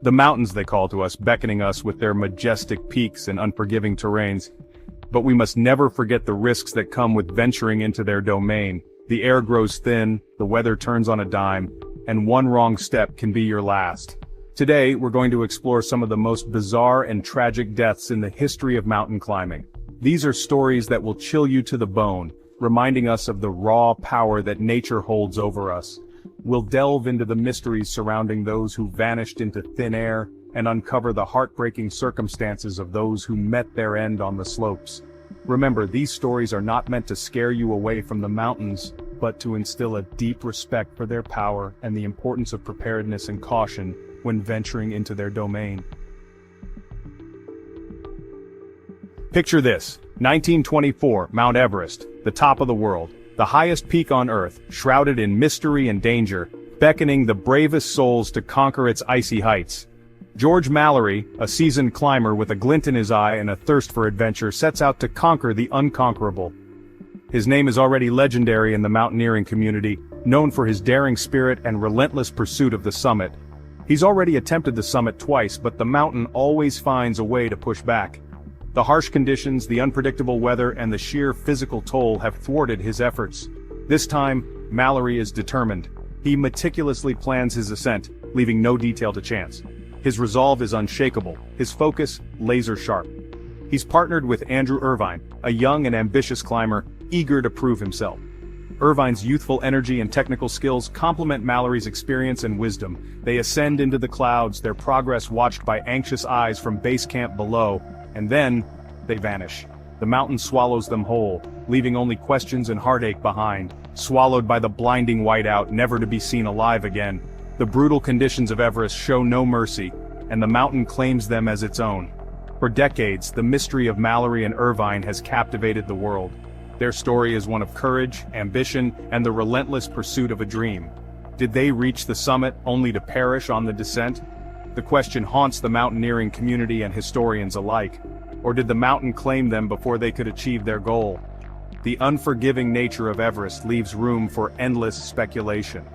The mountains they call to us, beckoning us with their majestic peaks and unforgiving terrains. But we must never forget the risks that come with venturing into their domain. The air grows thin, the weather turns on a dime, and one wrong step can be your last. Today, we're going to explore some of the most bizarre and tragic deaths in the history of mountain climbing. These are stories that will chill you to the bone, reminding us of the raw power that nature holds over us. We'll delve into the mysteries surrounding those who vanished into thin air, and uncover the heartbreaking circumstances of those who met their end on the slopes. Remember, these stories are not meant to scare you away from the mountains, but to instill a deep respect for their power and the importance of preparedness and caution when venturing into their domain. Picture this: 1924, Mount Everest, the top of the world, the highest peak on Earth, shrouded in mystery and danger, beckoning the bravest souls to conquer its icy heights. George Mallory, a seasoned climber with a glint in his eye and a thirst for adventure, sets out to conquer the unconquerable. His name is already legendary in the mountaineering community, known for his daring spirit and relentless pursuit of the summit. He's already attempted the summit twice, but the mountain always finds a way to push back. The harsh conditions, the unpredictable weather, and the sheer physical toll have thwarted his efforts. This time, Mallory is determined. He meticulously plans his ascent, leaving no detail to chance. His resolve is unshakable, his focus laser-sharp. He's partnered with Andrew Irvine, a young and ambitious climber, eager to prove himself. Irvine's youthful energy and technical skills complement Mallory's experience and wisdom. They ascend into the clouds, their progress watched by anxious eyes from base camp below, and then, they vanish. The mountain swallows them whole, leaving only questions and heartache behind, swallowed by the blinding whiteout, never to be seen alive again. The brutal conditions of Everest show no mercy, and the mountain claims them as its own. For decades, the mystery of Mallory and Irvine has captivated the world. Their story is one of courage, ambition, and the relentless pursuit of a dream. Did they reach the summit only to perish on the descent? The question haunts the mountaineering community and historians alike. Or did the mountain claim them before they could achieve their goal? The unforgiving nature of Everest leaves room for endless speculation.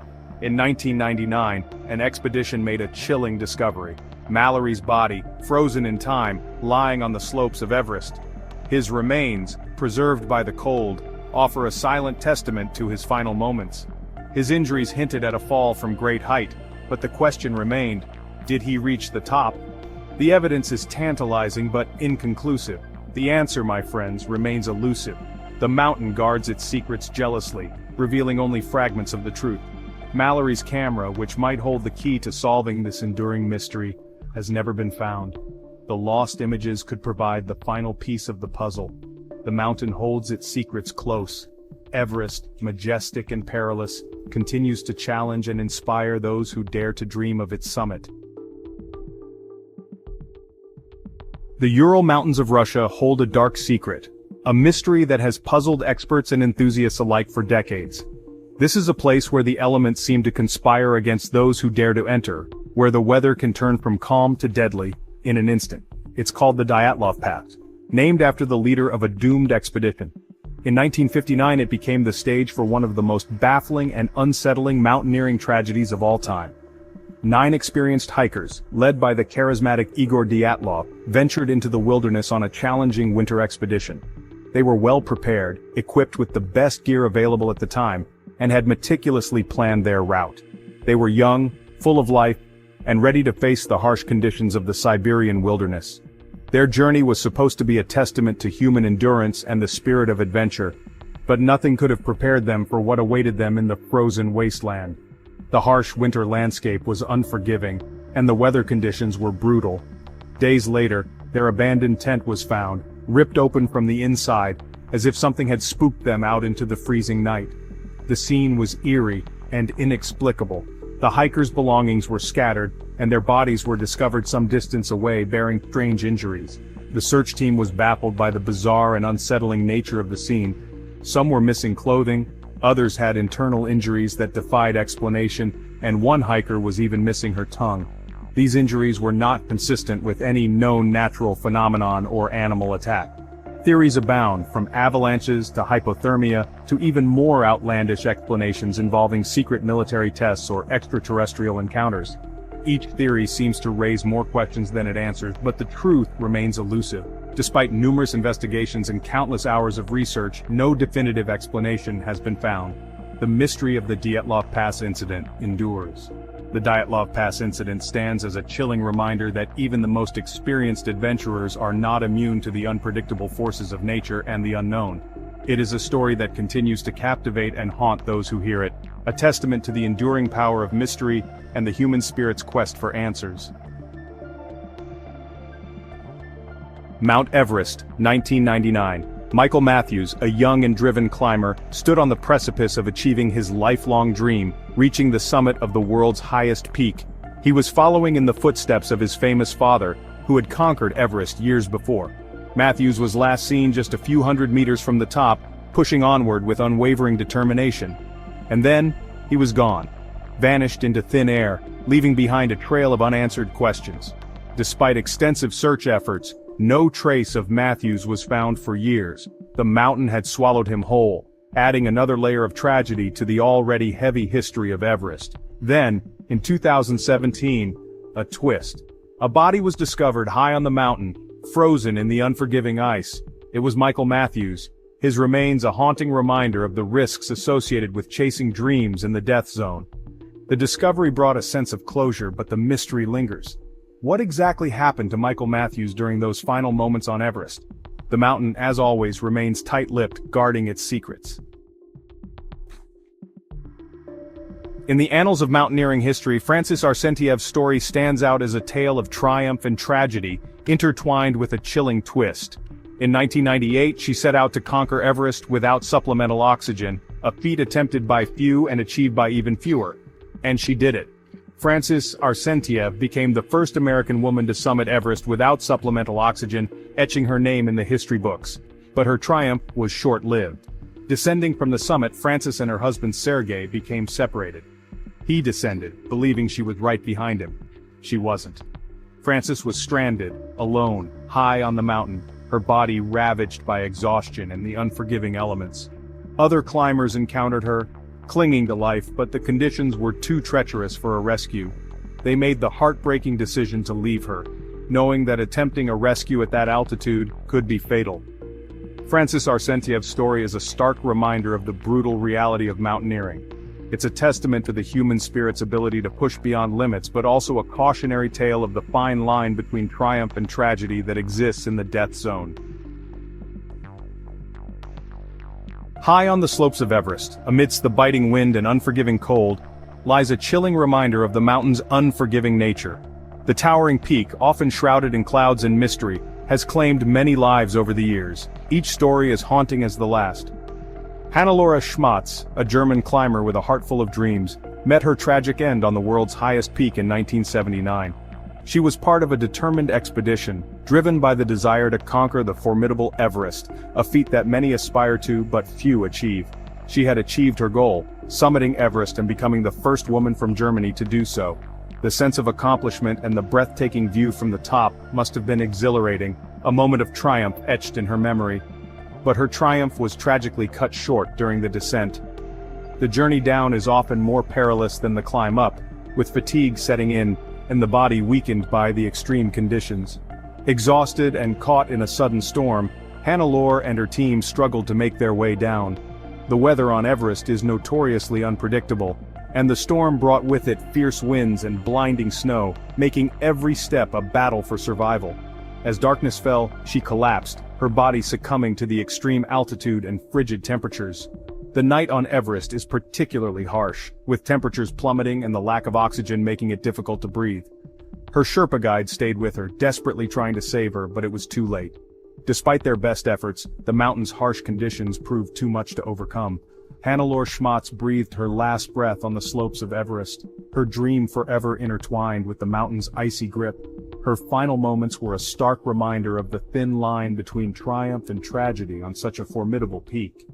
In 1999, an expedition made a chilling discovery: Mallory's body, frozen in time, lying on the slopes of Everest. His remains, preserved by the cold, offer a silent testament to his final moments. His injuries hinted at a fall from great height, but the question remained: did he reach the top? The evidence is tantalizing but inconclusive. The answer, my friends, remains elusive. The mountain guards its secrets jealously, revealing only fragments of the truth. Mallory's camera, which might hold the key to solving this enduring mystery, has never been found. The lost images could provide the final piece of the puzzle. The mountain holds its secrets close. Everest, majestic and perilous, continues to challenge and inspire those who dare to dream of its summit. The Ural Mountains of Russia hold a dark secret, a mystery that has puzzled experts and enthusiasts alike for decades. This is a place where the elements seem to conspire against those who dare to enter, where the weather can turn from calm to deadly in an instant. It's called the Dyatlov Pass, named after the leader of a doomed expedition. In 1959, it became the stage for one of the most baffling and unsettling mountaineering tragedies of all time. 9 experienced hikers, led by the charismatic Igor Dyatlov, ventured into the wilderness on a challenging winter expedition. They were well prepared, equipped with the best gear available at the time, and had meticulously planned their route. They were young, full of life, and ready to face the harsh conditions of the Siberian wilderness. Their journey was supposed to be a testament to human endurance and the spirit of adventure, but nothing could have prepared them for what awaited them in the frozen wasteland. The harsh winter landscape was unforgiving, and the weather conditions were brutal. Days later, their abandoned tent was found, ripped open from the inside, as if something had spooked them out into the freezing night. The scene was eerie and inexplicable. The hikers' belongings were scattered, and their bodies were discovered some distance away bearing strange injuries. The search team was baffled by the bizarre and unsettling nature of the scene. Some were missing clothing, others had internal injuries that defied explanation, and one hiker was even missing her tongue. These injuries were not consistent with any known natural phenomenon or animal attack. Theories abound, from avalanches to hypothermia to even more outlandish explanations involving secret military tests or extraterrestrial encounters. Each theory seems to raise more questions than it answers, but the truth remains elusive. Despite numerous investigations and countless hours of research, no definitive explanation has been found. The mystery of the Dyatlov Pass incident endures. The Dyatlov Pass incident stands as a chilling reminder that even the most experienced adventurers are not immune to the unpredictable forces of nature and the unknown. It is a story that continues to captivate and haunt those who hear it, a testament to the enduring power of mystery and the human spirit's quest for answers. Mount Everest, 1999. Michael Matthews, a young and driven climber, stood on the precipice of achieving his lifelong dream, reaching the summit of the world's highest peak. He was following in the footsteps of his famous father, who had conquered Everest years before. Matthews was last seen just a few hundred meters from the top, pushing onward with unwavering determination. And then, he was gone, vanished into thin air, leaving behind a trail of unanswered questions. Despite extensive search efforts, no trace of Matthews was found for years. The mountain had swallowed him whole, adding another layer of tragedy to the already heavy history of Everest. Then, in 2017, a twist. A body was discovered high on the mountain, frozen in the unforgiving ice. It was Michael Matthews, his remains a haunting reminder of the risks associated with chasing dreams in the death zone. The discovery brought a sense of closure, but the mystery lingers. What exactly happened to Michael Matthews during those final moments on Everest? The mountain, as always, remains tight-lipped, guarding its secrets. In the annals of mountaineering history, Francis Arsentiev's story stands out as a tale of triumph and tragedy, intertwined with a chilling twist. In 1998, she set out to conquer Everest without supplemental oxygen, a feat attempted by few and achieved by even fewer. And she did it. Francis Arsentiev became the first American woman to summit Everest without supplemental oxygen, etching her name in the history books. But her triumph was short-lived. Descending from the summit, Francis and her husband Sergei became separated. He descended, believing she was right behind him. She wasn't. Francis was stranded, alone, high on the mountain, her body ravaged by exhaustion and the unforgiving elements. Other climbers encountered her, clinging to life, but the conditions were too treacherous for a rescue. They made the heartbreaking decision to leave her, knowing that attempting a rescue at that altitude could be fatal. Francis Arsentiev's story is a stark reminder of the brutal reality of mountaineering. It's a testament to the human spirit's ability to push beyond limits, but also a cautionary tale of the fine line between triumph and tragedy that exists in the death zone. High on the slopes of Everest, amidst the biting wind and unforgiving cold, lies a chilling reminder of the mountain's unforgiving nature. The towering peak, often shrouded in clouds and mystery, has claimed many lives over the years, each story as haunting as the last. Hannelore Schmatz, a German climber with a heart full of dreams, met her tragic end on the world's highest peak in 1979. She was part of a determined expedition, driven by the desire to conquer the formidable Everest, a feat that many aspire to but few achieve. She had achieved her goal, summiting Everest and becoming the first woman from Germany to do so. The sense of accomplishment and the breathtaking view from the top must have been exhilarating, a moment of triumph etched in her memory. But her triumph was tragically cut short during the descent. The journey down is often more perilous than the climb up, with fatigue setting in, and the body weakened by the extreme conditions. Exhausted and caught in a sudden storm, Hannelore and her team struggled to make their way down. The weather on Everest is notoriously unpredictable, and the storm brought with it fierce winds and blinding snow, making every step a battle for survival. As darkness fell, she collapsed, her body succumbing to the extreme altitude and frigid temperatures. The night on Everest is particularly harsh, with temperatures plummeting and the lack of oxygen making it difficult to breathe. Her Sherpa guide stayed with her, desperately trying to save her, but it was too late. Despite their best efforts, the mountain's harsh conditions proved too much to overcome. Hannelore Schmatz breathed her last breath on the slopes of Everest, her dream forever intertwined with the mountain's icy grip. Her final moments were a stark reminder of the thin line between triumph and tragedy on such a formidable peak.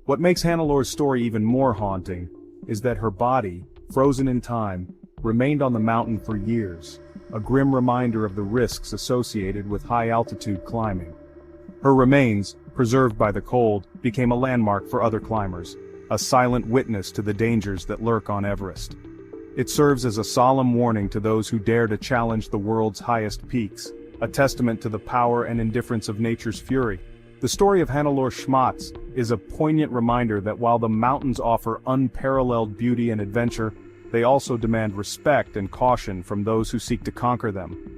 What makes Hannelore's story even more haunting is that her body, frozen in time, remained on the mountain for years, a grim reminder of the risks associated with high-altitude climbing. Her remains, preserved by the cold, became a landmark for other climbers, a silent witness to the dangers that lurk on Everest. It serves as a solemn warning to those who dare to challenge the world's highest peaks, a testament to the power and indifference of nature's fury. The story of Hannelore Schmatz is a poignant reminder that while the mountains offer unparalleled beauty and adventure, they also demand respect and caution from those who seek to conquer them.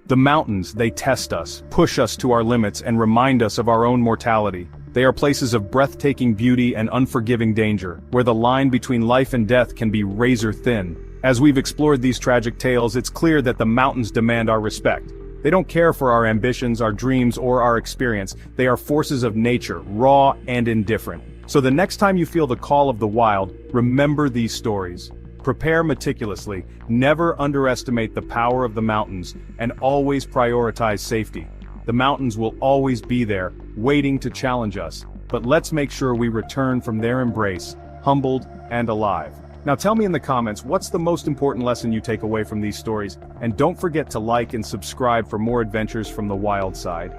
The mountains, they test us, push us to our limits, and remind us of our own mortality. They are places of breathtaking beauty and unforgiving danger, where the line between life and death can be razor thin. As we've explored these tragic tales, it's clear that the mountains demand our respect. They don't care for our ambitions, our dreams, or our experience. They are forces of nature, raw and indifferent. So the next time you feel the call of the wild, remember these stories. Prepare meticulously, never underestimate the power of the mountains, and always prioritize safety. The mountains will always be there, waiting to challenge us, but let's make sure we return from their embrace, humbled and alive. Now tell me in the comments, what's the most important lesson you take away from these stories, and don't forget to like and subscribe for more adventures from the wild side.